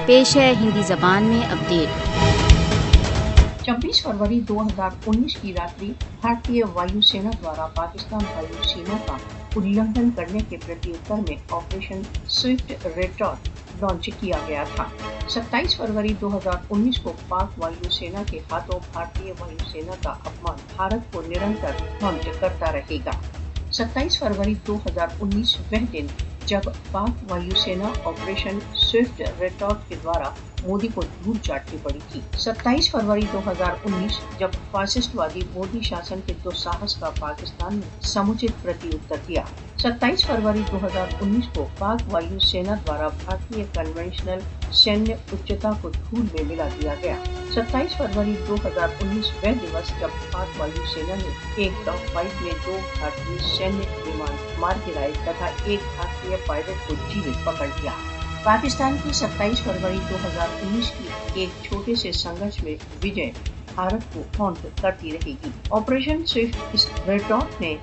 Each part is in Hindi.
पेश है हिंदी जबान में अपडेट। 26 फरवरी 2019 की रात्रि भारतीय वायुसेना द्वारा पाकिस्तान वायु सीमा का उल्लंघन करने के प्रत्युत्तर में ऑपरेशन स्विफ्ट रेटॉर्ट लॉन्च किया गया था। 27 फरवरी 2019 को पाक वायुसेना के हाथों भारतीय वायुसेना का अपमान भारत को निरंतर हॉन्ट करता रहेगा। 27 फरवरी 2019 वह दिन जब पाक वायुसेना ऑपरेशन स्विफ्ट रेटॉर्ट के द्वारा मोदी को धूल चाटनी पड़ी थी। 27 फरवरी 2019 जब फासिस्टवादी मोदी शासन के दुस्साहस का पाकिस्तान ने समुचित प्रत्युत्तर दिया। 27 फरवरी 2019 को पाक वायुसेना द्वारा भारतीय कन्वेंशनल सैन्य उच्चता को धूल में मिला दिया गया। 27 फरवरी 2019 वह दिवस जब पाक वायुसेना ने एक डॉग फाइट में 2 भारतीय सैन्य विमान मार गिराए तथा एक भारतीय पायलट को जीवित पकड़ लिया। पाकिस्तान की 27 फरवरी 2019 की एक छोटे से संघर्ष में विजय भारत को हॉन्ट करती रहेगी। ऑपरेशन स्विफ्ट रेटॉर्ट ने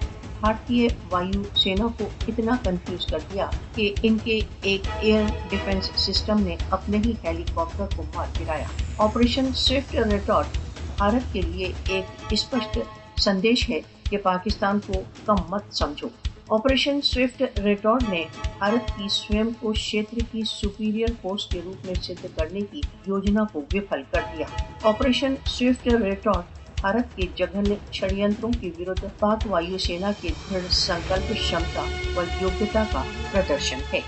भारतीय वायु सेना को इतना कंफ्यूज कर दिया कि इनके एक एयर डिफेंस सिस्टम ने अपने ही हेलीकॉप्टर को मार गिराया। ऑपरेशन स्विफ्ट रेटॉर्ट भारत के लिए एक स्पष्ट संदेश है कि पाकिस्तान को कम मत समझो। ऑपरेशन स्विफ्ट रेटॉर्ट ने भारत की स्वयं को क्षेत्र की सुपीरियर फोर्स के रूप में सिद्ध करने की योजना को विफल कर दिया। ऑपरेशन स्विफ्ट रेटॉर्ट भारत के जघन्य षड्यंत्रों के विरुद्ध पाक वायुसेना के दृढ़ संकल्प, क्षमता व योग्यता का प्रदर्शन है।